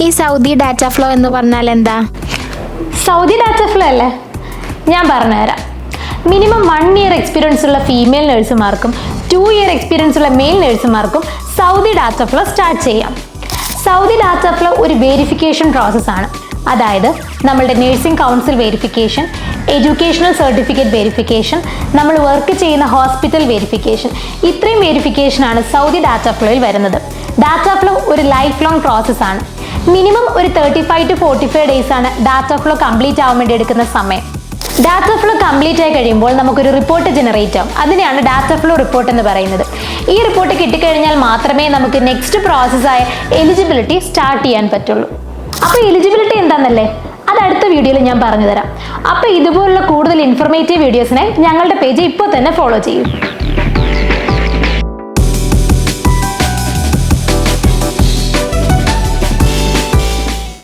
ഈ Saudi data flow എന്ന് പറഞ്ഞാൽ എന്താ? സൗദി ഡാറ്റ ഫ്ലോ അല്ലേ, ഞാൻ പറഞ്ഞുതരാം. മിനിമം 1 ഇയർ എക്സ്പീരിയൻസ് ഉള്ള ഫീമെയിൽ നഴ്സുമാർക്കും 2 ഇയർ എക്സ്പീരിയൻസ് ഉള്ള മെയിൽ നഴ്സുമാർക്കും സൗദി ഡാറ്റ ഫ്ലോ സ്റ്റാർട്ട് ചെയ്യാം. സൗദി ഡാറ്റ ഫ്ലോ ഒരു വെരിഫിക്കേഷൻ പ്രോസസ്സാണ്. അതായത് നമ്മളുടെ nursing council verification, educational certificate verification, നമ്മൾ വർക്ക് ചെയ്യുന്ന ഹോസ്പിറ്റൽ വെരിഫിക്കേഷൻ, ഇത്രയും വെരിഫിക്കേഷനാണ് സൗദി ഡാറ്റ ഫ്ലോയിൽ വരുന്നത്. ഡാറ്റ ഫ്ലോ ഒരു ലൈഫ് ലോങ് പ്രോസസ്സാണ്. മിനിമം ഒരു 35 to 45 ഡേയ്സ് ആണ് ഡാറ്റ ഫ്ലോ കംപ്ലീറ്റ് ആവാൻ വേണ്ടി എടുക്കുന്ന സമയം. ഡാറ്റ ഫ്ലോ കംപ്ലീറ്റ് ആയി കഴിയുമ്പോൾ നമുക്കൊരു റിപ്പോർട്ട് ജനറേറ്റ് ആവും. അതിനെയാണ് ഡാറ്റ ഫ്ലോ റിപ്പോർട്ട് എന്ന് പറയുന്നത്. ഈ റിപ്പോർട്ട് കിട്ടിക്കഴിഞ്ഞാൽ മാത്രമേ നമുക്ക് നെക്സ്റ്റ് പ്രോസസ്സായ എലിജിബിലിറ്റി സ്റ്റാർട്ട് ചെയ്യാൻ പറ്റുള്ളൂ. അപ്പോൾ എലിജിബിലിറ്റി എന്താണെന്നല്ലേ, അത് അടുത്ത വീഡിയോയിൽ ഞാൻ പറഞ്ഞു തരാം. അപ്പോൾ ഇതുപോലുള്ള കൂടുതൽ ഇൻഫോർമേറ്റീവ് വീഡിയോസിനായി ഞങ്ങളുടെ പേജ് ഇപ്പോൾ തന്നെ ഫോളോ ചെയ്യൂ.